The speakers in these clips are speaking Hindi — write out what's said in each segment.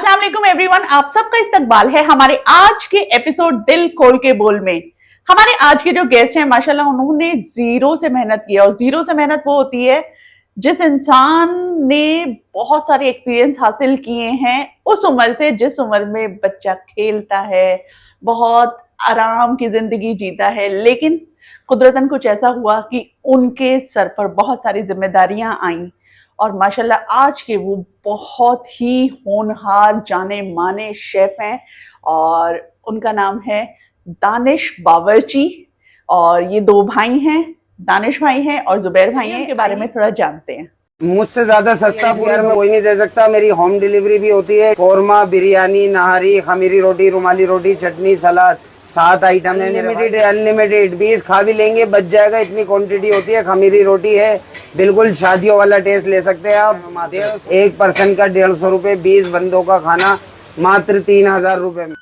अस्सलाम वालेकुम एवरीवन, आप सबका इस्तकबाल है हमारे आज के एपिसोड दिल खोल के बोल में। हमारे आज के जो गेस्ट हैं माशाल्लाह उन्होंने जीरो से मेहनत किया, और जीरो से मेहनत वो होती है जिस इंसान ने बहुत सारे एक्सपीरियंस हासिल किए हैं उस उम्र से जिस उम्र में बच्चा खेलता है, बहुत आराम की जिंदगी जीता है, लेकिन कुदरतन कुछ ऐसा हुआ कि उनके सर पर बहुत सारी जिम्मेदारियां आईं और माशाल्लाह आज के वो बहुत ही होनहार जाने माने शेफ हैं और उनका नाम है दानिश बावर्ची। और ये दो भाई हैं, दानिश भाई हैं और जुबैर भाई हैं। इनके बारे में थोड़ा जानते हैं। मुझसे ज्यादा सस्ता पूरे में कोई नहीं दे सकता। मेरी होम डिलीवरी भी होती है। कौरमा, बिरयानी, नहारी, खमीरी रोटी, रुमाली रोटी, चटनी, सलाद, 7 आइटम है। अनलिमिटेड 20 खा भी लेंगे, बच जाएगा, इतनी क्वांटिटी होती है। खमीरी रोटी है, बिल्कुल शादियों वाला टेस्ट ले सकते हैं आप। एक पर्सन का 150 रुपए, 20 बंदों का खाना मात्र 3000 रुपए में।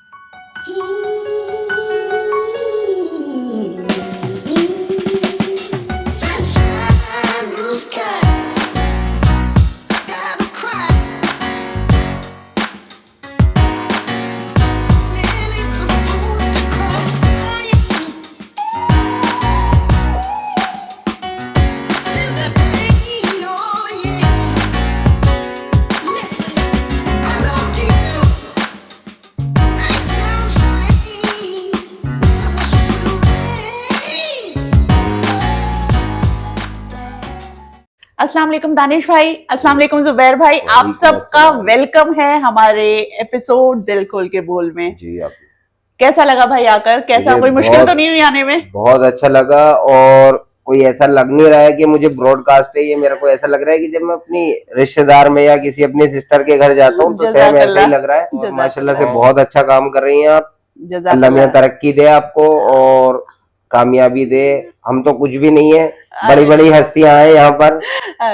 अस्सलाम वालेकुम दानिश भाई, अस्सलाम वालेकुम जुबैर भाई, आप सबका वेलकम है हमारे एपिसोड दिल खोल के बोल में। जी आप कैसा लगा भाई आकर? कैसा, कोई मुश्किल तो नहीं हुई आने में? बहुत अच्छा लगा, और कोई ऐसा लग नहीं रहा है कि मुझे ब्रॉडकास्ट है। ये मेरे को ऐसा लग रहा है कि जब मैं अपनी रिश्तेदार में या किसी अपनी सिस्टर के घर जाता हूँ तो सेम ऐसा ही लग रहा है। और माशाल्लाह से बहुत अच्छा काम कर रही हैं आप। अल्लाह मियां तरक्की दे आपको और कामयाबी दे। हम तो कुछ भी नहीं है, बड़ी बड़ी हस्तियां आए यहाँ पर।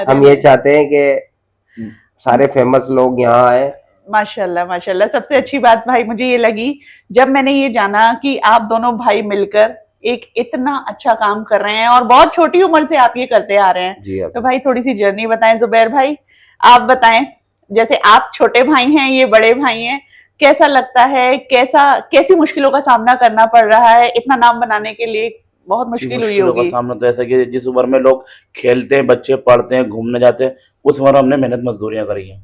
हम ये चाहते हैं कि सारे फेमस लोग यहाँ आए। माशाल्लाह माशाल्लाह। सबसे अच्छी बात भाई मुझे ये लगी जब मैंने ये जाना कि आप दोनों भाई मिलकर एक इतना अच्छा काम कर रहे हैं और बहुत छोटी उम्र से आप ये करते आ रहे हैं। तो भाई थोड़ी सी जर्नी बताएं। जुबैर भाई आप बताएं, जैसे आप छोटे भाई हैं, ये बड़े भाई हैं, कैसा लगता है, कैसी मुश्किलों का सामना करना पड़ रहा है? इतना नाम बनाने के लिए बहुत मुश्किल हुई होगी। सामना तो ऐसा कि जिस उम्र में लोग खेलते हैं, बच्चे पढ़ते हैं, घूमने जाते हैं, उस उम्र हमने मेहनत मजदूरियां करी हैं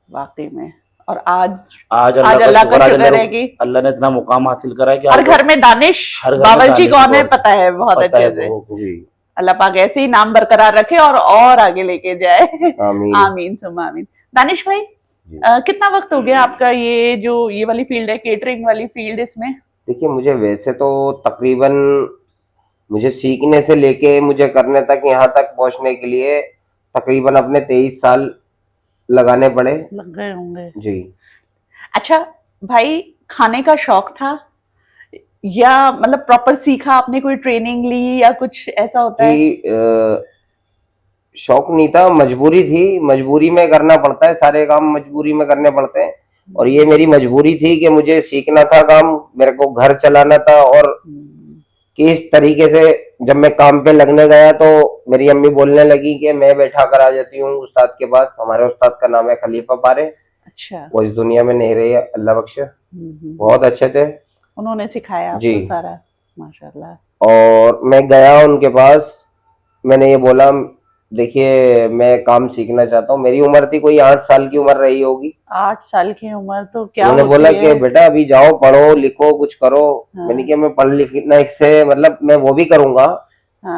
वाकई में। और आज अल्लाह का शुक्र है कि अल्लाह ने इतना मुकाम हासिल करा है कि हर घर में दानिश बावर्ची कौन है पता है बहुत अच्छे से। अल्लाह पाक ऐसे ही नाम बरकरार रखे और आगे लेके जाए। आमीन सुम्मा आमीन। दानिश भाई कितना वक्त हो गया आपका ये वाली फील्ड है, केटरिंग वाली फील्ड, इसमें? देखिए, मुझे वैसे तो तकरीबन मुझे सीखने से लेके मुझे करने तक, यहाँ तक पहुंचने के लिए तकरीबन अपने 23 साल लगाने पड़े। लग गए होंगे जी। अच्छा भाई, खाने का शौक था या मतलब प्रॉपर सीखा आपने, कोई ट्रेनिंग ली या कुछ ऐसा होता है? शौक नहीं था, मजबूरी थी। मजबूरी में करना पड़ता है, सारे काम मजबूरी में करने पड़ते हैं। और ये मेरी मजबूरी थी कि मुझे सीखना था काम, मेरे को घर चलाना था। और किस तरीके से जब मैं काम पे लगने गया तो मेरी अम्मी बोलने लगी कि मैं बैठा कर आ जाती हूँ उस्ताद के पास। हमारे उस्ताद का नाम है खलीफा पारे। अच्छा। वो इस दुनिया में नहीं रही, अल्लाह बख्शे। बहुत अच्छे थे, उन्होंने सिखाया आपको जी सारा, माशाल्लाह। और मैं गया उनके पास, मैंने ये बोला देखिए मैं काम सीखना चाहता हूँ। मेरी उम्र थी कोई 8 साल की उम्र रही होगी। 8 साल की उम्र तो क्या उन्होंने बोला कि बेटा अभी जाओ, पढ़ो लिखो, कुछ करो। मैंने कहा मैं पढ़ लिखना से मतलब मैं वो भी करूंगा,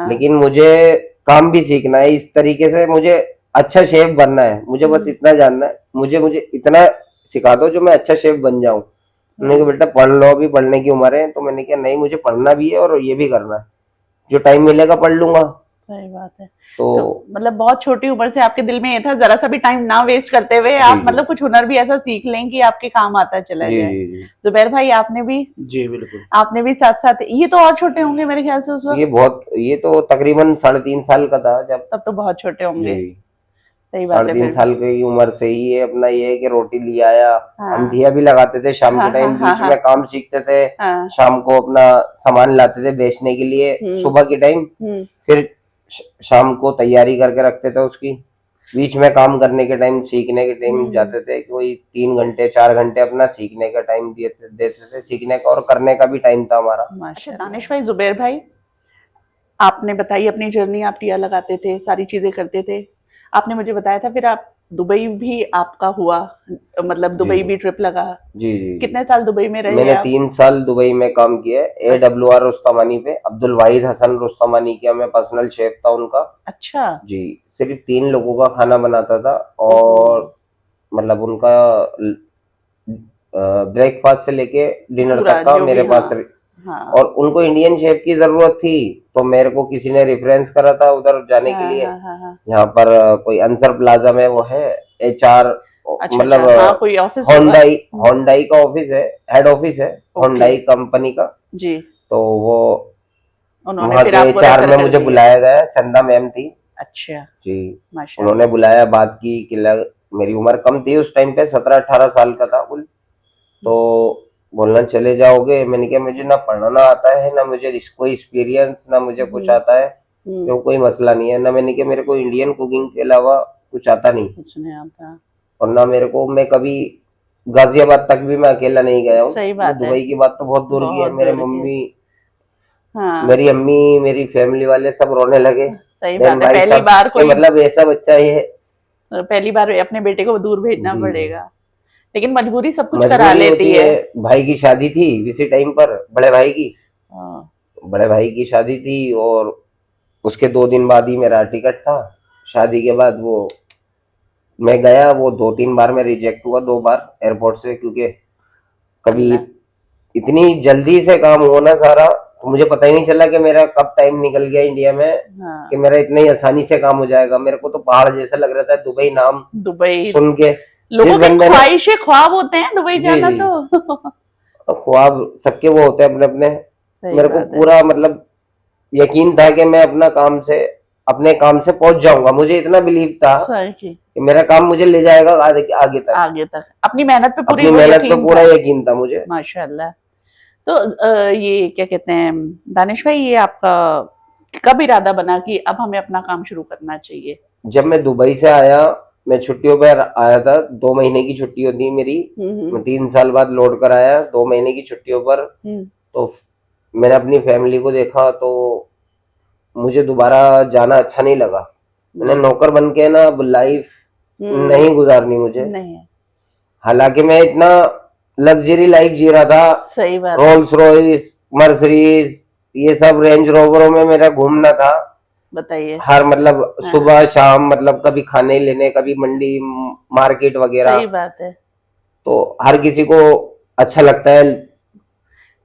लेकिन मुझे काम भी सीखना है। इस तरीके से मुझे अच्छा शेफ बनना है। मुझे बस इतना जानना है, मुझे इतना सिखा दो जो मैं अच्छा शेफ बन जाऊं। उन्होंने कहा बेटा पढ़ लो, अभी पढ़ने की उम्र है। तो मैंने कहा नहीं, मुझे पढ़ना भी है और ये भी करना है, जो टाइम मिलेगा पढ़ लूंगा। सही बात है। तो मतलब बहुत छोटी उम्र से आपके दिल में ये था जरा सा भी टाइम ना वेस्ट करते हुए आप मतलब कुछ हुनर भी ऐसा सीख लें कि आपके काम आता चला जाए। जुबैर भाई आपने भी? जी बिल्कुल। आपने भी साथ साथ? ये तो और छोटे होंगे मेरे ख्याल से उस वक्त। ये तो तकरीबन 3.5 साल का था जब। तब तो बहुत छोटे होंगे। सही बात है। 3.5 साल की उम्र से ही है अपना ये है कि रोटी ले आया। हम दिया भी लगाते थे शाम के टाइम, बीच में काम सीखते थे। शाम को अपना सामान लाते थे बेचने के लिए सुबह के टाइम, फिर शाम को तैयारी करके रखते थे उसकी। बीच में काम करने के टाइम, सीखने के टाइम जाते थे, कोई 3 घंटे 4 घंटे अपना सीखने का टाइम देते थे, सीखने का और करने का भी टाइम था हमारा। अच्छा दानिश भाई, जुबैर भाई, आपने बताई अपनी जर्नी, आप टिया लगाते थे, सारी चीजें करते थे, आपने मुझे बताया था फिर आप दुबई भी आपका हुआ, मतलब दुबई जी। भी ट्रिप लगा। जी जी। कितने साल दुबई में रहे मैंने आप? 3 साल दुबई में काम किया है, AWR रुस्तमानी पे, अब्दुल वाहिद हसन रुस्तमानी किया, मैं पर्सनल शेफ था उनका। अच्छा। जी। सिर्फ 3 लोगों का खाना बनाता था और मतलब उनका ब्रेकफास्ट से लेके डिनर पूरा तक का जो मेरे भी, पास हाँ और उनको इंडियन शेफ की जरूरत थी, तो मेरे को किसी ने रेफरेंस करा था उधर जाने के हाँ लिए। हाँ हाँ हाँ। यहाँ पर कोई अंसर प्लाजा में वो है HR, अच्छा मतलब अच्छा, हाँ कोई ऑफिस होगा। होंडाई होंडाई का ऑफिस है, हेड ऑफिस है ओके। होंडाई कंपनी का। जी। तो वो उन्होंने वहाँ फिर के आपको HR रेफर में कर मुझे दिया। बुलाया गया, चंदा मैम थी अच्छा। जी। माशाल्लाह। उन्होंने बुलाया, बात की कि मेरी उम्र कम थी उस टाइम पे, 17-18 साल का था कुल। तो बोलना चले जाओगे, मैंने कहा मुझे ना पढ़ना आता है, ना मुझे कोई एक्सपीरियंस, ना मुझे कुछ आता है, तो कोई मसला नहीं है ना। मैंने कहा मेरे को इंडियन कुकिंग के अलावा कुछ आता नहीं, कुछ नहीं आता। और ना मेरे को, मैं कभी गाजियाबाद तक भी मैं अकेला नहीं गया हूँ। सही बात है। दुबई की बात तो बहुत दूर की है। बहुत मेरे दूर की है। मम्मी, हाँ मेरी अम्मी, मेरी फैमिली वाले सब रोने लगे। सही देन बात है, भाई पहली साहब बार कि कोई, मतलब ऐसा बच्चा ये है। पहली बार अपने बेटे को दूर भेजना जी। पड़ेगा, लेकिन मजबूरी सब कुछ करा मजबूरी लेती होती है। है। भाई की शादी थी इसी टाइम पर, बड़े भाई की, हाँ। बड़े भाई की शादी थी और उसके 2 दिन बाद ही मेरा टिकट था। शादी के बाद वो मैं गया, वो 2-3 बार में रिजेक्ट हुआ, 2 बार एयरपोर्ट से, क्योंकि कभी अल्लाह। इतनी जल्दी से काम हुआ ना सारा, तो मुझे पता ही नहीं चला कि मेरा कब टाइम निकल गया इंडिया में, कि हाँ मेरा इतनी आसानी से काम हो जाएगा। मेरे को तो पहाड़ जैसा लग रहा था दुबई नाम दुबई, सुन के। लोगों जिस के बंदे ने, ख्वाहिशे ख्वाब होते हैं दुबई जी जाना जी, तो। ख्वाब सबके वो होते हैं अपने अपने। सही मेरे को बात है। पूरा मतलब यकीन था कि मैं अपने काम से पहुंच जाऊंगा। मुझे इतना बिलीव था सही की कि मेरा काम मुझे ले जाएगा आगे आगे तक। आगे तक अपनी मेहनत पे पूरी अपनी वो मेहनत पे यकीन पूरा था। यकीन था मुझे। माशाल्लाह। तो ये क्या कहते हैं दानिश भाई, ये आपका कब इरादा बना कि अब हमें अपना काम शुरू करना चाहिए? जब मैं दुबई से आया, मैं छुट्टियों पर आया था, 2 महीने की छुट्टी होती है मेरी। हम्म। मैं 3 साल बाद लौट कर आया 2 महीने की छुट्टियों पर। हम्म। तो मैंने अपनी फैमिली को देखा, तो मुझे दोबारा जाना अच्छा नहीं लगा। मैंने नौकर बन के ना अब लाइफ नहीं गुजारनी मुझे। नहीं है। हालांकि मैं इतना लग्जरी लाइफ जी रहा था, सही बात है। रोल्स रॉयस, मर्सिडीज, ये सब रेंज रोवरों में मेरा घूमना था। बताइए। हर मतलब हाँ। सुबह शाम, मतलब कभी खाने लेने, कभी मंडी मार्केट वगैरह। सही बात है। तो हर किसी को अच्छा लगता है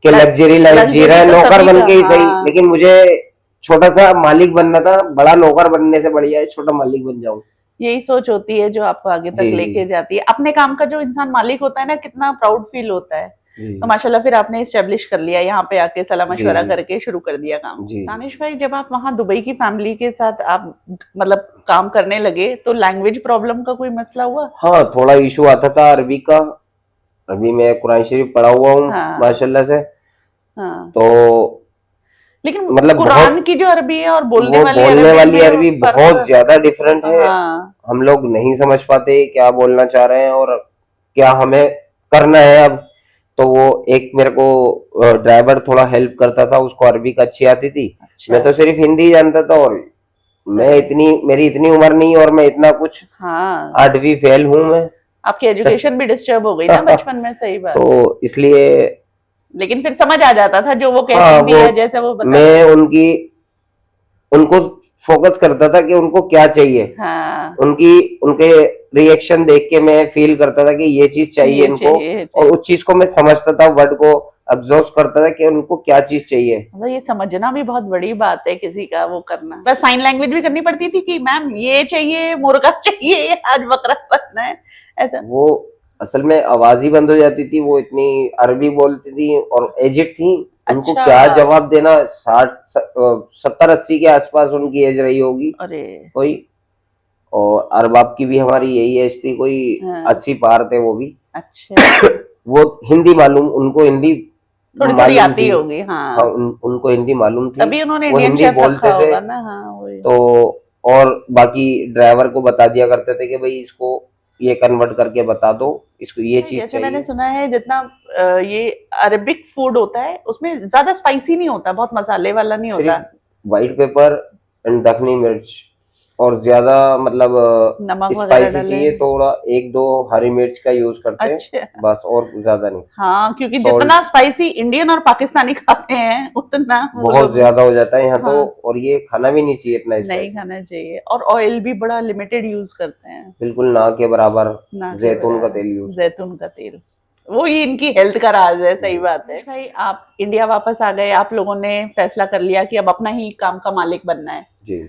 कि लग्जरी लाइफ जी रहा है, लग्जरी तो नौकर सभी बन का, के ही सही। हाँ। लेकिन मुझे छोटा सा मालिक बनना था। बड़ा नौकर बनने से बढ़िया है छोटा मालिक बन जाऊं। यही सोच होती है जो आपको आगे तक जी लेके जी जाती है। अपने काम का जो इंसान मालिक होता है ना, कितना प्राउड फील होता है। जी तो माशाल्लाह फिर आपने इस्टेब्लिश कर लिया, यहाँ पे आके सलाह जी मशवरा जी करके शुरू कर दिया काम। जी। दानिश भाई, जब आप वहाँ दुबई की फैमिली के साथ आप मतलब काम करने लगे, तो लैंग्वेज प्रॉब्लम का कोई मसला हुआ? हाँ, थोड़ा इशू आता था अरबी का। अभी मैं कुरान शरीफ पढ़ा हुआ हूँ हाँ माशाल्लाह से। हाँ। तो लेकिन मतलब कुरान की जो अरबी है और बोलने वो वाली बोलने अरबी वाली में अरबी फर्क। बहुत ज्यादा डिफरेंट है। हाँ हम लोग नहीं समझ पाते क्या बोलना चाह रहे हैं और क्या हमें करना है अब। तो वो एक मेरे को ड्राइवर थोड़ा हेल्प करता था, उसको अरबी का अच्छी आती थी। अच्छा। मैं तो सिर्फ हिंदी जानता था, और मैं सही। मेरी इतनी उम्र नहीं और मैं इतना कुछ, हाँ 8वीं फेल हूं मैं। आपकी एजुकेशन भी डिस्टर्ब हो गई ना बचपन में। सही बात। तो इसलिए लेकिन फिर समझ आ जाता था जो वो हाँ, कहती भी वो है, जैसे वो बता। मैं उनको फोकस करता था कि उनको क्या चाहिए। हाँ उनके रिएक्शन देख के मैं फील करता था कि ये चीज चाहिए ये इनको, चाहिए, ये और चाहिए। उस चीज को मैं समझता था, वर्ड को ऑब्जर्व करता था कि उनको क्या चीज चाहिए। मतलब ये समझना भी बहुत बड़ी बात है, किसी का वो करना। बस साइन लैंग्वेज भी करनी पड़ती थी कि मैम ये चाहिए, मुर्गा चाहिए, आज बकरा बनना है, ऐसा? वो असल में आवाज ही बंद हो जाती थी, वो इतनी अरबी बोलती थी और एजिड थी। उनको अच्छा। क्या जवाब देना, 60-70-80 के आसपास उनकी एज रही होगी अरे कोई। और अरबाब की भी हमारी यही एज थी, कोई हाँ। 80 पार थे वो भी। अच्छा। वो हिंदी मालूम, उनको हिंदी थोड़ी थोड़ी मालूम आती थी। होगी, हाँ, हाँ। उनको हिंदी मालूम थी, तभी उन्होंने वो इंडियन हिंदी शेफ रखा बोलते थे। होगा ना। हाँ वही। तो और बाकी ड्राइवर को बता दिया करते थे कि भाई इसको ये कन्वर्ट करके बता दो, इसको ये चीज जैसे मैंने चाहिए। सुना है जितना ये अरेबिक फूड होता है उसमें ज्यादा स्पाइसी नहीं होता, बहुत मसाले वाला नहीं होता। सिर्फ व्हाइट पेपर एंड दखनी मिर्च, और ज्यादा मतलब नमक वगैरह स्पाइसी डाले। चाहिए थोड़ा, 1-2 हरी मिर्च का यूज करते हैं अच्छा। बस, और ज्यादा नहीं। हाँ, क्योंकि Salt। जितना स्पाइसी इंडियन और पाकिस्तानी खाते हैं उतना वो बहुत लोग ज्यादा हो जाता है यहाँ हाँ। तो, और ये खाना भी नहीं चाहिए इतना नहीं स्पाइसी, खाना चाहिए, और ऑयल भी बड़ा लिमिटेड यूज करते हैं, बिल्कुल ना के बराबर। ना के जैतून का बराबर। तेल यूज। जैतून का तेल, वो ही इनकी हेल्थ का राज है। सही बात है भाई। आप इंडिया वापस आ गए, आप लोगों ने फैसला कर लिया कि अब अपना ही काम का मालिक बनना है। जी।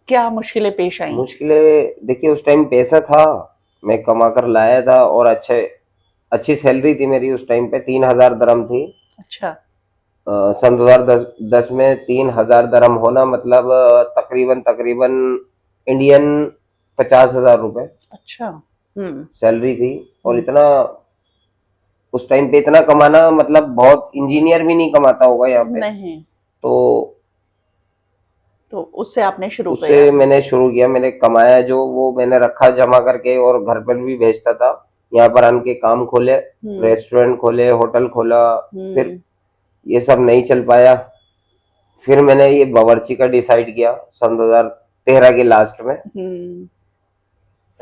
क्या मुश्किलें पेश आई? मुश्किलें देखिए, उस टाइम पैसा था, मैं कमा कर लाया था, और अच्छी सैलरी थी मेरी उस टाइम पे, 3,000 दरम थी। अच्छा। सन 2010 में 3,000 दरम होना मतलब तकरीबन तकरीबन इंडियन 50,000 रुपए अच्छा। सैलरी थी। और इतना उस टाइम पे इतना कमाना मतलब बहुत इंजीनियर भी नहीं कमाता होगा यहाँ पे। नहीं, तो उससे आपने शुरू उससे किया। मैंने शुरू किया, मैंने कमाया जो, वो मैंने रखा जमा करके, और घर पर भी भेजता था। यहाँ पर आन के काम खोले, रेस्टोरेंट खोले, होटल खोला, फिर ये सब नहीं चल पाया। फिर मैंने ये बावर्ची का डिसाइड किया सन 2013 के लास्ट में।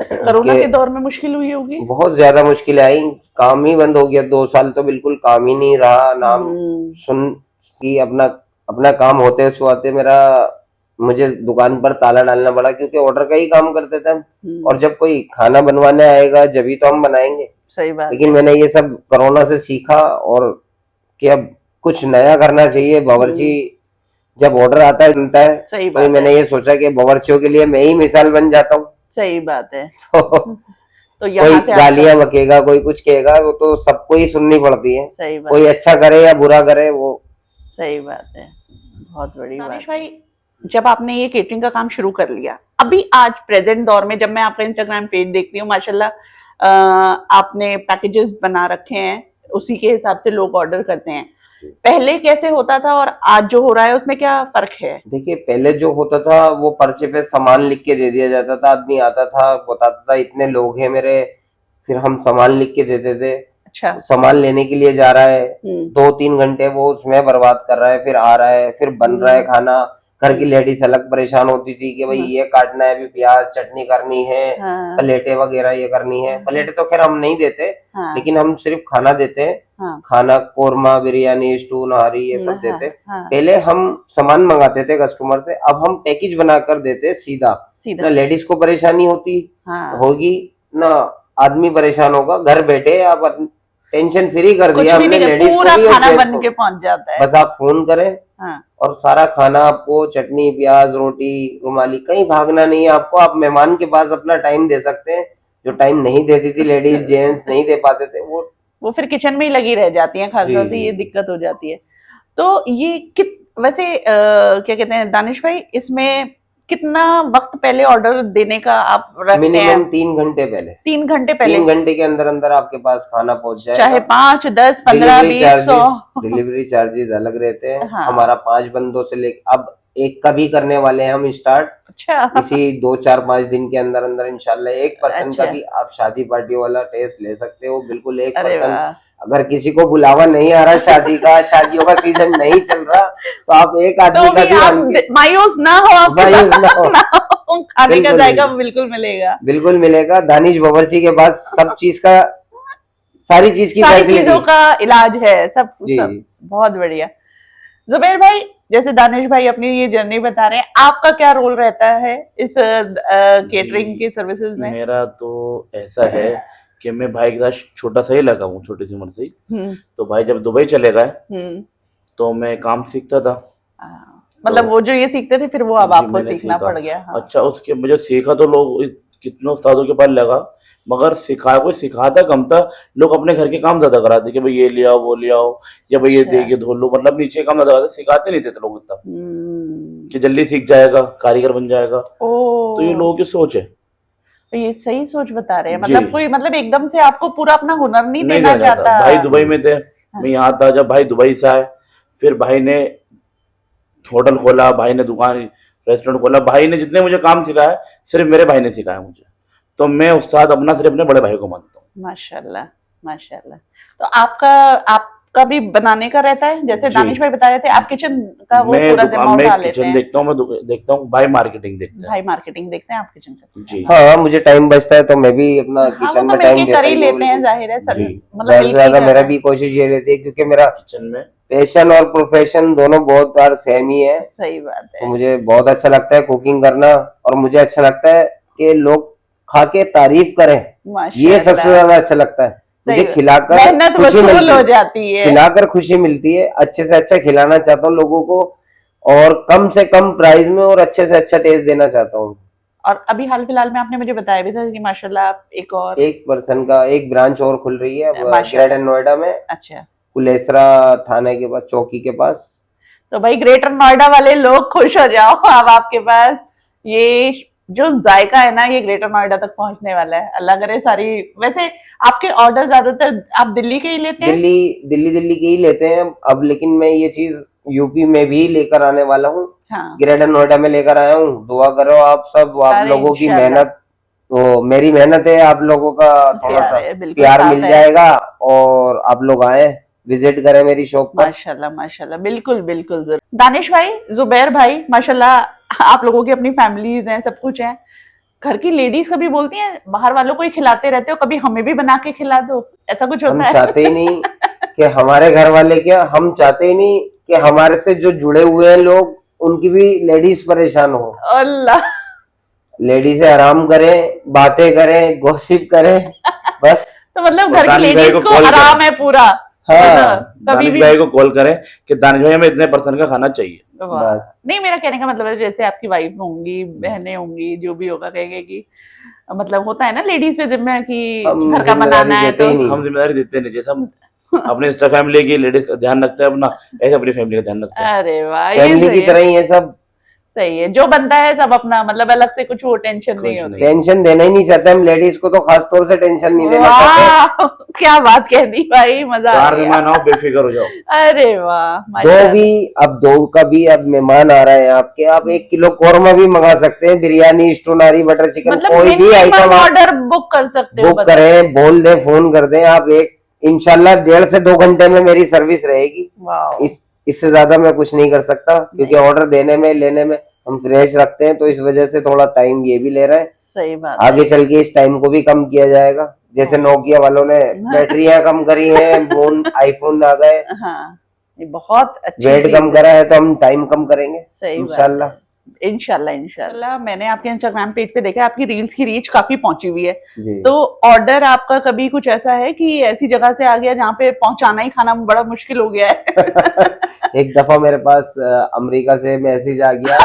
कोरोना के दौर में मुश्किल हुई होगी। बहुत ज्यादा मुश्किल आई, काम ही बंद हो गया, 2 साल तो बिल्कुल काम ही नहीं रहा, नाम सुन की अपना अपना काम होते हुए मेरा, मुझे दुकान पर ताला डालना पड़ा, क्योंकि ऑर्डर का ही काम करते थे हम। और जब कोई खाना बनवाने आएगा जब ही तो हम बनाएंगे। सही बात। लेकिन मैंने ये सब कोरोना से सीखा, और कि अब कुछ नया करना चाहिए। बावर्ची जब ऑर्डर आता है बनता है, सही तो बात मैंने ये सोचा कि बावर्चियों के लिए मैं ही मिसाल बन जाता हूँ। सही बात है। तो तो यहाँ कोई से गालियां बकेगा, कोई कुछ कहेगा, वो तो सबको ही सुननी पड़ती है। सही बात। कोई अच्छा करे या बुरा करे, वो सही बात है। बहुत बड़ी बात। दानिश भाई, जब आपने ये केटरिंग का काम शुरू कर लिया, अभी आज प्रेजेंट दौर में जब मैं आपका इंस्टाग्राम पेज देखती हूँ, माशाल्लाह आपने पैकेजेस बना रखे हैं, उसी के हिसाब से लोग ऑर्डर करते हैं। पहले कैसे होता था और आज जो हो रहा है उसमें क्या फर्क है? देखिए, पहले जो होता था वो पर्चे पे सामान लिख के दे दिया जाता था, आदमी आता था बताता था इतने लोग हैं मेरे, फिर हम सामान लिख के देते थे। अच्छा। सामान लेने के लिए जा रहा है, 2-3 घंटे वो उसमें बर्बाद कर रहा है, फिर आ रहा है, फिर बन रहा है खाना। घर की लेडीज अलग परेशान होती थी कि भाई ये काटना है, अभी प्याज चटनी करनी है, प्लेटें वगैरह ये करनी है। प्लेटें तो खैर हम नहीं देते, लेकिन हम सिर्फ खाना देते हैं। खाना, कोरमा, बिरयानी, स्टू, नहारी, ये सब देते। पहले हम सामान मंगाते थे कस्टमर से, अब हम पैकेज बनाकर देते सीधा। ना लेडीज को परेशानी होगी, ना आदमी परेशान होगा। घर बैठे आप टेंशन फ्री कर दिया हमने लेडीज को पूरा भी, खाना बन के पहुंच जाता है। बस आप फोन करें और सारा खाना आपको, चटनी, प्याज, रोटी, रुमाली, कहीं भागना नहीं है आपको। आप मेहमान के पास अपना टाइम दे सकते हैं, जो टाइम नहीं देती थी लेडीज, जेंट्स नहीं दे पाते थे, वो फिर किचन में ही लगी रह जाती हैं, खासतौर से ये दिक्कत हो जाती है। तो ये वैसे क्या कहते हैं दानिश भाई, इसमें कितना वक्त पहले ऑर्डर देने का आप रखते हैं? मिनिमम 3 घंटे पहले। 3 घंटे पहले? 3 घंटे के अंदर अंदर आपके पास खाना पहुंच जाए, चाहे 5, 10, 15, 20, 100 डिलीवरी चार्जेस अलग रहते हैं। हाँ। हमारा 5 बंदों से लेकर अब एक का भी करने वाले हैं हम स्टार्ट। अच्छा। इसी 2-4-5 दिन के अंदर अंदर इंशाल्लाह 1 पर्सन का भी आप शादी पार्टी वाला टेस्ट ले सकते हो, बिल्कुल 1 पर्सन। अगर किसी को बुलावा नहीं आ रहा शादी का, शादियों का सीजन नहीं चल रहा, तो आप एक आदमी का भी मायूस ना हो, खाने का जायका बिल्कुल मिलेगा, बिल्कुल मिलेगा। दानिश बावर्ची के पास सब चीज का, सारी चीज की चीजों का इलाज है, सब बहुत बढ़िया। जुबैर भाई, जैसे दानिश भाई अपनी ये जर्नी बता रहे हैं, आपका क्या रोल रहता है इस केटरिंग की सर्विसेज में? मेरा तो ऐसा है कि मैं भाई के साथ छोटा सा ही लगा हूँ, छोटी सी उम्र से ही। तो भाई जब दुबई चले गए तो मैं काम सीखता था। मतलब वो जो ये सीखते थे, फिर वो अब आपको सीखना पड़ गया। अच्छा, उसके मुझे सीखा तो लोग कितने उस्तादों के पास लगा, मगर कोई सिखाता कम था। लोग अपने घर के काम ज्यादा कराते कि भाई ये ले आओ, वो ले आओ, या भाई ये दे के धो लो, मतलब नीचे काम ज्यादा कराते, सिखाते नहीं थे तो लोग इतना कि जल्दी सीख जाएगा, कारीगर बन जाएगा। तो ये लोगों की सोच है। तो ये सही सोच बता रहे हैं, मतलब कोई मतलब एकदम से आपको पूरा अपना हुनर नहीं देना चाहता। भाई दुबई में थे, मैं यहाँ था। जब भाई दुबई से आए, फिर भाई ने होटल खोला, भाई ने दुकान रेस्टोरेंट खोला। भाई ने जितने मुझे काम सिखाया सिर्फ मेरे भाई ने सिखाया मुझे, तो मैं उस्ताद अपना सिर्फ अपने बड़े भाई को मानता हूँ। माशाल्लाह माशाल्लाह। तो आपका भी बनाने का रहता है, जैसे जी। दानिश भाई बता रहे थे, आप किचन का वो मैं पूरा दुकान दिमाग में उठा लेते किचन हैं। देखता हूँ, मैं देखता हूँ, भाई मार्केटिंग देखता है। भाई मार्केटिंग देखते हैं, आप किचन करते हैं। जी। हाँ, मुझे टाइम बचता है तो मैं भी अपना हाँ, वो किचन तो में टाइम मिलके देता कर ही ही हूँ, लेते हैं, बिल्कुल। जाहिर है सब, जी। मतलब ज्यादा से मिलके ही ज्यादा करना मेरा है। भी कोशिश ये रहती है, क्योंकि मेरा किचन में पैशन और प्रोफेशन दोनों बहुत बार सेम ही है। सही बात तो है। मुझे बहुत अच्छा लगता है कुकिंग करना, और मुझे अच्छा लगता है कि लोग खा के तारीफ करें, ये सबसे माशाल्लाह ज्यादा अच्छा लगता है मुझे। सही, खिलाकर मेहनत खुशी वसूल मिलती हो है, जाती है। खिलाकर खुशी मिलती है। अच्छे से अच्छा खिलाना चाहता हूँ लोगों को, और कम से कम प्राइस में और अच्छे से अच्छा टेस्ट देना चाहता हूँ। और अभी हाल फिलहाल में आपने मुझे बताया भी था कि माशाल्लाह आप एक और एक पर्सन का एक ब्रांच और खुल रही है अब माशाल्लाह। ग्रेटर नोएडा में, अच्छा, कुलेसरा थाने के पास, चौकी के पास। तो भाई ग्रेटर नोएडा वाले लोग खुश हो जाओ, अब आपके पास ये जो जायका है ना, ये ग्रेटर नोएडा तक पहुंचने वाला है। अल्लाह करे सारी। वैसे आपके ऑर्डर ज्यादातर आप दिल्ली के ही लेते हैं? दिल्ली के ही लेते हैं अब, लेकिन मैं ये चीज यूपी में भी लेकर आने वाला हूँ। हाँ, ग्रेटर नोएडा में लेकर आया हूँ। दुआ करो आप सब, आप अरे लोगों की इंशाल्लाह। मेहनत, तो मेरी मेहनत है, आप लोगों का थोड़ा प्यार सा है, बिल्कुल प्यार साथ मिल है। जाएगा, और आप लोग आए, विजिट करें मेरी शॉप पर। माशाल्लाह माशाल्लाह, बिल्कुल बिल्कुल जरूर। दानिश भाई, जुबैर भाई, माशाल्लाह आप लोगों की अपनी फैमिलीज हैं, सब कुछ है। घर की लेडीज कभी बोलती हैं बाहर वालों को ही खिलाते रहते हो, कभी हमें भी बना के खिला दो, ऐसा कुछ हम होता है? चाहते ही नहीं कि हमारे घर वाले, क्या हम चाहते ही नहीं कि हमारे से जो जुड़े हुए हैं लोग, उनकी भी लेडीज परेशान हो। अल्लाह। लेडीज आराम करें, बातें करें, गॉसिप करें, बस। तो मतलब और घर की दानिश भाई लेडीज को को कॉल आराम करें। है पूरा। हाँ, मतलब कभी दानिश भी। भाई को कॉल करें कि दानिश भाई हमें इतने पर्सन का खाना चाहिए। वाह। बस। नहीं, मेरा कहने का मतलब है जैसे आपकी वाइफ होंगी, बहनें होंगी, जो भी होगा, कहेंगे कि मतलब होता है ना लेडीज पे जिम्मे कि हम घर का जिम्मेदारी बनाना है, देते तो ही नहीं। हम जिम्मेदारी देते नहीं, जैसे हम अपने इंस्टा फैमिली की लेडीज का ध्यान रखते हैं अपना, ऐसे अपनी फैमिली का ध्यान रखते हैं। अरे वाह, ये फैमिली सही की है। तरह ही है सब। सही है, जो बनता है सब अपना, मतलब अलग से कुछ वो टेंशन नहीं कुछ होती। नहीं। टेंशन देना ही नहीं चाहते हम, लेडीज को तो खास तौर से टेंशन नहीं देना चाहते। वाह, क्या बात कह दी भाई, मजा आ चार गया। मेहमान आओ, बेफिक्र हो जाओ। अरे वाह, दो माशाल्लाह। भी, अब दो का भी अब मेहमान आ रहे हैं आपके, आप 1 किलो कौरमा भी मंगा सकते हैं, बिरयानी, स्टोनारी, बटर चिकन, मतलब कोई भी आइटम मिनिमम आप ऑर्डर बुक कर सकते हो, बुक बता। करें, बोल दें, फोन कर दें आप, एक इंशाल्लाह 1.5 से 2 घंटे में मेरी सर्विस रहेगी। वाह, इससे ज्यादा मैं कुछ नहीं कर सकता, क्योंकि ऑर्डर देने में, लेने में हम फ्रेश रखते हैं, तो इस वजह से थोड़ा टाइम ये भी ले रहे हैं। सही बात है। आगे चल के इस टाइम को भी कम किया जाएगा, जैसे नोकिया वालों ने बैटरियां कम करी हैं, फोन आईफोन आ गए, हाँ, ये बहुत अच्छी वेट चीज कम है। करा है, तो हम टाइम कम करेंगे सही बात इंशाल्लाह। है। इंशाल्लाह इंशाल्लाह। मैंने आपके इंस्टाग्राम पेज पे देखा है, आपकी रील्स की रीच काफी पहुंची हुई है। जी। तो ऑर्डर आपका कभी कुछ ऐसा है कि ऐसी जगह से आ गया जहाँ पे पहुंचाना ही खाना बड़ा मुश्किल हो गया है? एक दफा मेरे पास अमेरिका से मैसेज आ गया,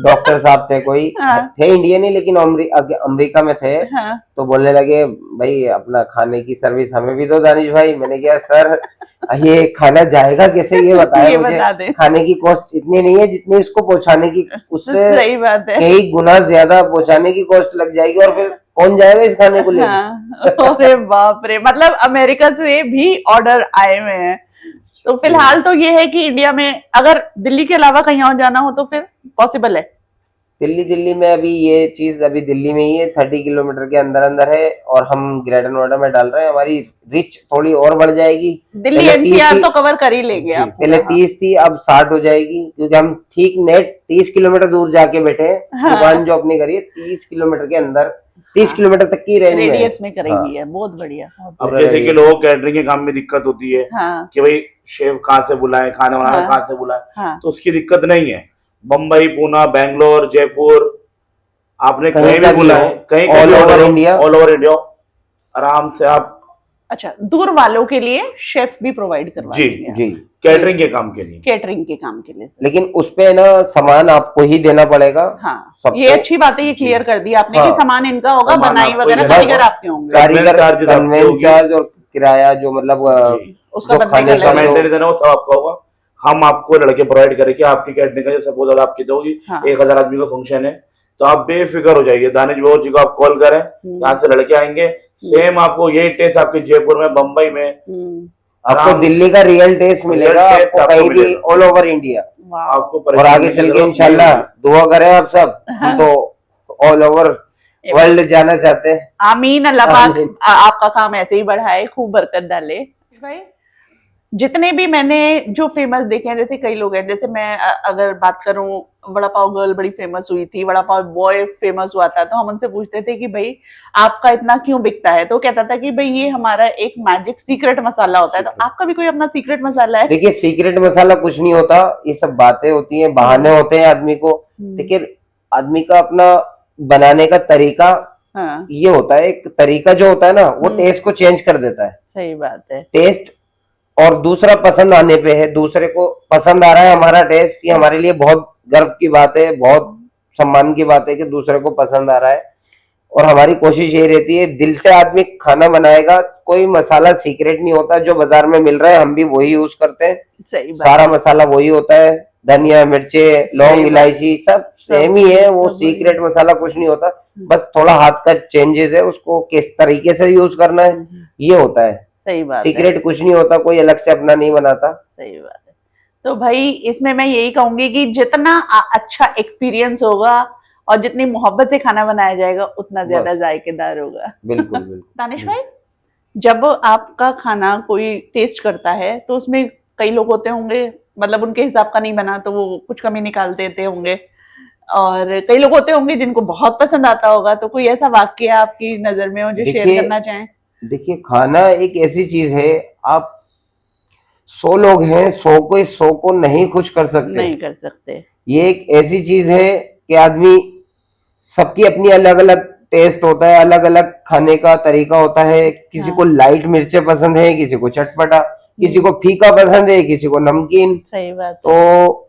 डॉक्टर साहब थे कोई, हाँ। थे इंडियन ही, लेकिन अमेरिका में थे। हाँ, तो बोलने लगे, भाई अपना खाने की सर्विस हमें भी दो दानिश भाई। मैंने कहा सर, ये खाना जाएगा कैसे, ये बताया ये मुझे। बता दें। खाने की कॉस्ट इतनी नहीं है जितनी इसको पहुंचाने की, उससे सही बात है। कई गुना ज्यादा पहुंचाने की कॉस्ट लग जाएगी, और फिर कौन जाएगा इस खाने को लेकर। हाँ, अरे बाप रे, मतलब अमेरिका से भी ऑर्डर आए हुए हैं। तो फिलहाल तो ये है कि इंडिया में अगर दिल्ली के अलावा कहीं और जाना हो तो फिर पॉसिबल है? दिल्ली में अभी ये चीज अभी दिल्ली में ही है, 30 किलोमीटर के अंदर अंदर है, और हम ग्रेटर नोएडा में डाल रहे हैं। हमारी रिच थोड़ी और बढ़ जाएगी। दिल्ली पहले 30 एनसीआर थी, तो कवर कर ही लेंगे जी, आप पहले पूरा। 30 थी, अब 60 हो जाएगी, क्योंकि हम ठीक नेट 30 किलोमीटर दूर जाके बैठे हैं। हाँ। दुकान जो अपनी करी है 30 किलोमीटर के अंदर, 30 हाँ। किलोमीटर तक की रेंज में है। रेडियस में करी हाँ। हुई है, बहुत बढ़िया, बहुत अब पूरा जैसे कि रेडियस। लोगों को कैटरिंग के काम में दिक्कत होती है बढ़िया। हाँ कि भाई शेफ कहाँ से बुलाए, खाना बनाना हाँ। कहाँ से बुलाए, हाँ, तो उसकी दिक्कत नहीं है। मुंबई, पुणे, बेंगलोर, जयपुर, आपने कहीं कहीं का भी भी बुलाए, हो, कहीं all over India। All over India आराम से आप। अच्छा, दूर वालों के लिए शेफ भी प्रोवाइड करवा जी, देंगे आप? जी, कैटरिंग के काम के लिए। कैटरिंग के काम के लिए। लेकिन उस पे ना सामान आपको ही देना पड़ेगा। हाँ, सबको। ये अच्छी बात है, ये क्लियर कर दी आपने हाँ। कि सामान इनका होगा, सामान बनाई आपको वगैरह ही देना कारीगर होगा। आपके होंगे। कारीगर, charges आपकी कन्वेंस होगी। चार्ज और किराया, जो मतलब जी। उसका जो बनने खाने का का लगेगा। जो- मेंटेनेंस है ना, वो सब आपका होगा। हम आपको लड़के प्रोवाइड करेंगे, आपकी कैटरिंग का सपोज अगर आपकी दोगी हाँ। 1000 आदमी का फंक्शन है, तो आप बेफिक्र हो जाइए। दानिश भाई जी को आप कॉल करें, यहाँ से लड़के आएंगे, सेम आपको यही टेस्ट आपके जयपुर में, बम्बई में, हम्म, आपको आराम दिल्ली का रियल टेस्ट मिलेगा, टेस्ट आपको आपको कहीं भी मिलेगा। All over India. वाह। आपको और आगे चल के इंशाल्लाह दुआ करें आप सब, हम तो ऑल ओवर वर्ल्ड जाना चाहते हैं। आमीन। अल्लाह पाक आमीन। आपका काम ऐसे ही बढ़ाए, खूब बरकत डाले। भाई जितने भी मैंने जो फेमस देखे हैं, जैसे कई लोग हैं, जैसे मैं अगर बात करूं, वड़ा पाव गर्ल बड़ी फेमस हुई थी, वड़ा पाव बॉय फेमस हुआ था, तो हम उनसे पूछते थे कि भाई आपका इतना क्यों बिकता है, तो कहता था कि भाई ये हमारा एक मैजिक सीक्रेट मसाला होता है। तो आपका भी कोई अपना सीक्रेट मसाला है? देखिए सीक्रेट मसाला कुछ नहीं होता, ये सब बातें होती हैं, बहाने होते हैं आदमी को। देखिए आदमी का अपना बनाने का तरीका हाँ, ये होता है, एक तरीका जो होता है ना वो टेस्ट को चेंज कर देता है। सही बात है। टेस्ट और दूसरा पसंद आने पे है, दूसरे को पसंद आ रहा है हमारा टेस्ट, ये हमारे लिए बहुत गर्व की बात है, बहुत सम्मान की बात है कि दूसरे को पसंद आ रहा है। और हमारी कोशिश ये रहती है, दिल से आदमी खाना बनाएगा, कोई मसाला सीक्रेट नहीं होता, जो बाजार में मिल रहा है हम भी वही यूज करते हैं, सही बात। सारा मसाला वही होता है, धनिया मिर्चे लौंग इलायची सब सेम ही है, वो सीक्रेट मसाला कुछ नहीं होता, बस थोड़ा हाथ का चेंजेस है, उसको किस तरीके से यूज करना है ये होता है। सही बात है। सीक्रेट कुछ नहीं होता, कोई अलग से अपना नहीं बनाता। सही बात है। तो भाई इसमें मैं यही कहूंगी कि जितना अच्छा एक्सपीरियंस होगा और जितनी मोहब्बत से खाना बनाया जाएगा उतना ज्यादा जायकेदार होगा। बिल्कुल बिल्कुल। दानिश भाई, जब आपका खाना कोई टेस्ट करता है तो उसमें कई लोग होते होंगे, मतलब उनके हिसाब का नहीं बना तो वो कुछ कमी निकाल देते होंगे, और कई लोग होते होंगे जिनको बहुत पसंद आता होगा, तो कोई ऐसा वाक्य आपकी नजर में हो जो शेयर देखिए- करना चाहें? देखिए खाना एक ऐसी चीज है, आप 100 लोग हैं, 100 को नहीं खुश कर सकते। नहीं कर सकते। ये एक ऐसी चीज है कि आदमी सबकी अपनी अलग अलग टेस्ट होता है, अलग अलग खाने का तरीका होता है, किसी को लाइट मिर्चे पसंद है, किसी को चटपटा, किसी को फीका पसंद है, किसी को नमकीन, सही बात है। तो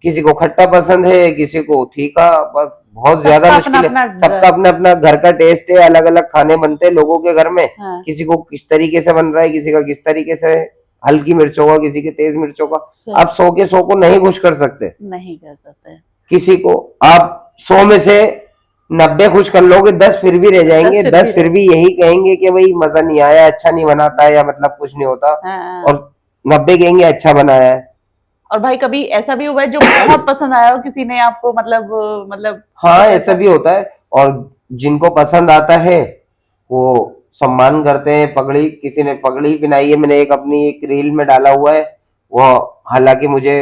किसी को खट्टा पसंद है, किसी को तीखा, बस बहुत ज्यादा सबका मुश्किल है। अपना-अपना सबका अपना अपना घर का टेस्ट है, अलग अलग खाने बनते हैं लोगों के घर में, हाँ। किसी को किस तरीके से बन रहा है, किसी का किस तरीके से, हल्की मिर्चों का, किसी के तेज मिर्चों का। आप 100 के 100 को नहीं खुश कर सकते, नहीं कर सकते। किसी को आप 100 में से 90 खुश कर लोगे, 10 फिर भी रह जाएंगे, 10 फिर भी यही कहेंगे कि भाई मजा नहीं आया, अच्छा नहीं बनाता है, या मतलब कुछ नहीं होता, हाँ। और 90 कहेंगे अच्छा बनाया है। और भाई कभी ऐसा भी हुआ है जो बहुत पसंद आया हो किसी ने आपको, मतलब हाँ ऐसा भी होता है, और जिनको पसंद आता है वो सम्मान करते हैं। पगड़ी, किसी ने पगड़ी पहनाई है, मैंने अपनी एक रील में डाला हुआ है, वो हालांकि मुझे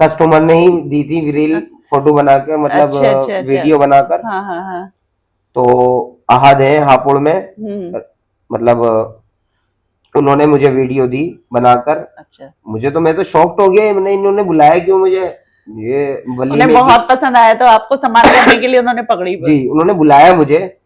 कस्टमर ने ही दी थी रील, फोटो बना के, मतलब अच्छा। वीडियो बनाकर। हाँ हाँ हाँ। तो अहाद है हापुड़ में, मतलब उन्होंने मुझे वीडियो दी बनाकर। अच्छा। मुझे तो, मैं तो शॉक्ड हो गया, मैंने इन्होंने बुलाया क्यों मुझे, ये उन्हें बहुत पसंद आया तो आपको सम्मान करने के लिए उन्होंने पगड़ी जी उन्होंने बुलाया मुझे,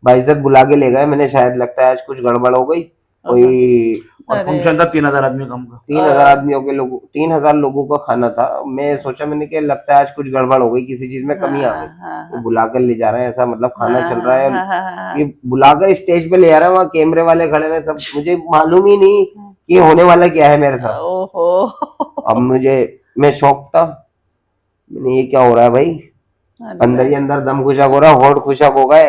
बाइज्जत बुला के ले गए। मैंने शायद लगता है आज कुछ गड़बड़ हो गई, कोई और फंक्शन था 3000 आदमी कम का, 3000 आदमियों के लोगों, 3000 लोगों का खाना था। मैं सोचा, मैंने क्या लगता है आज कुछ गड़बड़ हो गई, किसी चीज में कमी आ गई, वो बुलाकर ले जा रहे हैं, ऐसा मतलब खाना चल रहा है, ये बुलाकर स्टेज पे ले जा रहे हैं, वहाँ कैमरे वाले खड़े हैं सब, मुझे मालूम ही नहीं कि होने वाला क्या है मेरे साथ। ओहो। अब मैं शौक था, मैंने ये क्या हो रहा है भाई, अंदर ही अंदर दम खुशक हो रहा, होठ खुशक हो गए।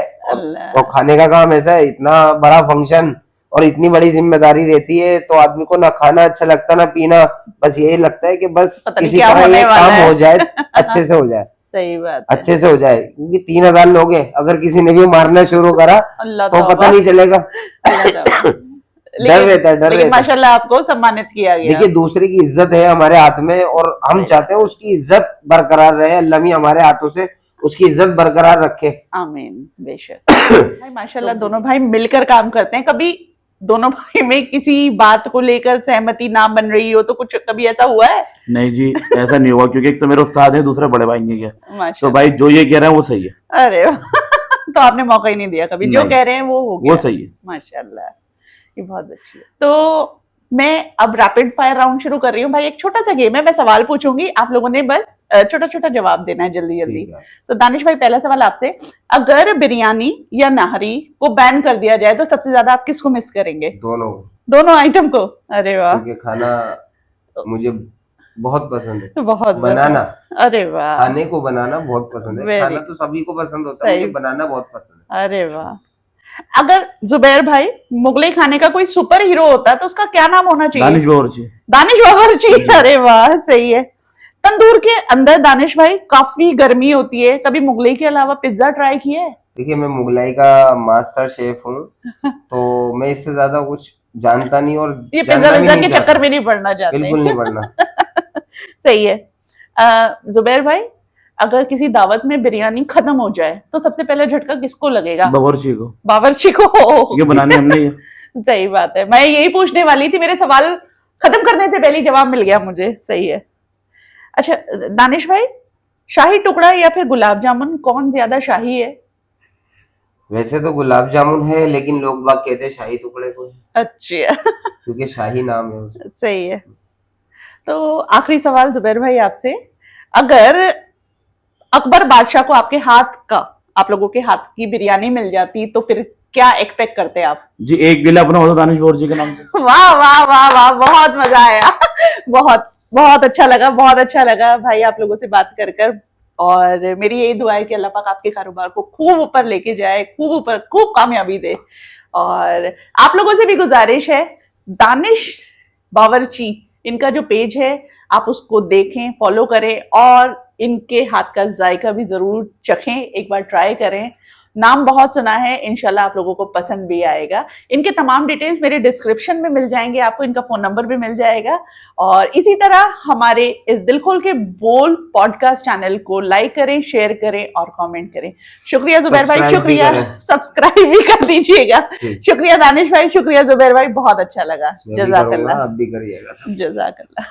और खाने का काम ऐसा है, इतना बड़ा फंक्शन और इतनी बड़ी जिम्मेदारी रहती है, तो आदमी को ना खाना अच्छा लगता ना पीना, बस यही लगता है कि बस किसी तरह ये काम हो जाए, अच्छे से हो जाए। सही बात है। अच्छे से हो जाए, क्योंकि 3000 लोग हैं, अगर किसी ने भी मारना शुरू करा तो पता नहीं चलेगा। डर रहता है, डर रहता है। माशाल्लाह आपको सम्मानित किया गया। देखिए दूसरे की इज्जत है हमारे हाथ में, और हम चाहते हैं उसकी इज्जत बरकरार रहे, अल्लाह भी हमारे हाथों से उसकी इज्जत बरकरार रखे। आमीन, बेशक। भाई माशाल्लाह दोनों भाई मिलकर काम करते हैं। कभी दोनों भाई में किसी बात को लेकर सहमति ना बन रही हो तो कुछ कभी ऐसा हुआ है? नहीं जी, ऐसा नहीं हुआ, क्योंकि एक तो मेरे उस्ताद है, दूसरे बड़े भाई नहीं है, तो माशाल्लाह। भाई जो ये कह रहे हैं वो सही है। अरे तो आपने मौका ही नहीं दिया कभी, जो नहीं। कह रहे हैं वो हो गया। वो सही है। माशाल्लाह, ये बहुत अच्छी है। तो मैं अब रैपिड फायर राउंड शुरू कर रही हूँ भाई। एक छोटा सा गेम है, मैं सवाल पूछूंगी, आप लोगों ने बस छोटा छोटा जवाब देना है, जल्दी जल्दी। तो दानिश भाई पहला सवाल आपसे, अगर बिरयानी या नाहरी को बैन कर दिया जाए तो सबसे ज्यादा आप किसको मिस करेंगे? दोनों आइटम को? अरे वाह, क्योंकि खाना मुझे बहुत पसंद है, बहुत बनाना। अरे वाह, खाने को बनाना बहुत पसंद है, खाना तो सभी को पसंद होता है, मुझे बनाना बहुत पसंद है। अरे वाह। अगर जुबैर भाई मुगलई खाने का कोई सुपर हीरो होता तो उसका क्या नाम होना चाहिए? दानिश बावर्ची। दानिश बावर्ची। अरे वाह, सही है। तंदूर के अंदर दानिश भाई काफी गर्मी होती है, कभी मुगलई के अलावा पिज्जा ट्राई किया है? देखिए, मैं मुगलाई का मास्टर शेफ हूँ, तो मैं इससे ज्यादा कुछ जानता नहीं और ये जानना पिज्जा भी पिज्जा नहीं के चाहता। चक्कर में नहीं पड़ना चाहते। बिल्कुल नहीं पढ़ना। सही है। जुबैर भाई, अगर किसी दावत में बिरयानी खत्म हो जाए तो सबसे पहले झटका किसको लगेगा? बावर्ची को, बावर्ची को। ये बनानी हमने ही है। सही बात है, मैं यही पूछने वाली थी, मेरे सवाल खत्म करने से पहले ही जवाब मिल गया मुझे। सही है। अच्छा दानिश भाई, शाही टुकड़ा या फिर गुलाब जामुन, कौन ज्यादा शाही है? वैसे तो गुलाब जामुन है, लेकिन लोग बाग कहते हैं शाही टुकड़े को, अच्छा। क्योंकि शाही नाम है उसका। सही है। तो आखिरी सवाल जुबैर भाई आपसे, अगर अकबर बादशाह को आपके हाथ का, आप लोगों के हाथ की बिरयानी मिल जाती तो फिर क्या एक्सपेक्ट करते आप? जी, एक गिला अपना होता दानिश बावर्ची के नाम से। वाह वाह वाह वाह, बहुत मजा आया। बहुत बहुत अच्छा लगा, बहुत अच्छा लगा भाई आप लोगों से बात कर कर। और मेरी यही दुआ है कि अल्लाह पाक आपके कारोबार को खूब ऊपर लेके जाए, खूब ऊपर, खूब कामयाबी दे। और आप लोगों से भी गुजारिश है, दानिश बावर्ची इनका जो पेज है आप उसको देखें, फॉलो करें और इनके हाथ का जायका भी जरूर चखें, एक बार ट्राई करें। नाम बहुत सुना है, इंशाल्लाह आप लोगों को पसंद भी आएगा। इनके तमाम डिटेल्स मेरे डिस्क्रिप्शन में मिल जाएंगे, आपको इनका फोन नंबर भी मिल जाएगा। और इसी तरह हमारे इस दिल खोल के बोल पॉडकास्ट चैनल को लाइक करें, शेयर करें और कमेंट करें। शुक्रिया जुबैर भाई, सब्सक्राइब भी शुक्रिया। करें। सब्सक्राइब भी कर दीजिएगा। शुक्रिया दानिश भाई, शुक्रिया जुबैर भाई, बहुत अच्छा लगा। मैं भी करूंगा, जज़ाकल्लाह, आप भी करिएगा। जज़ाकल्लाह।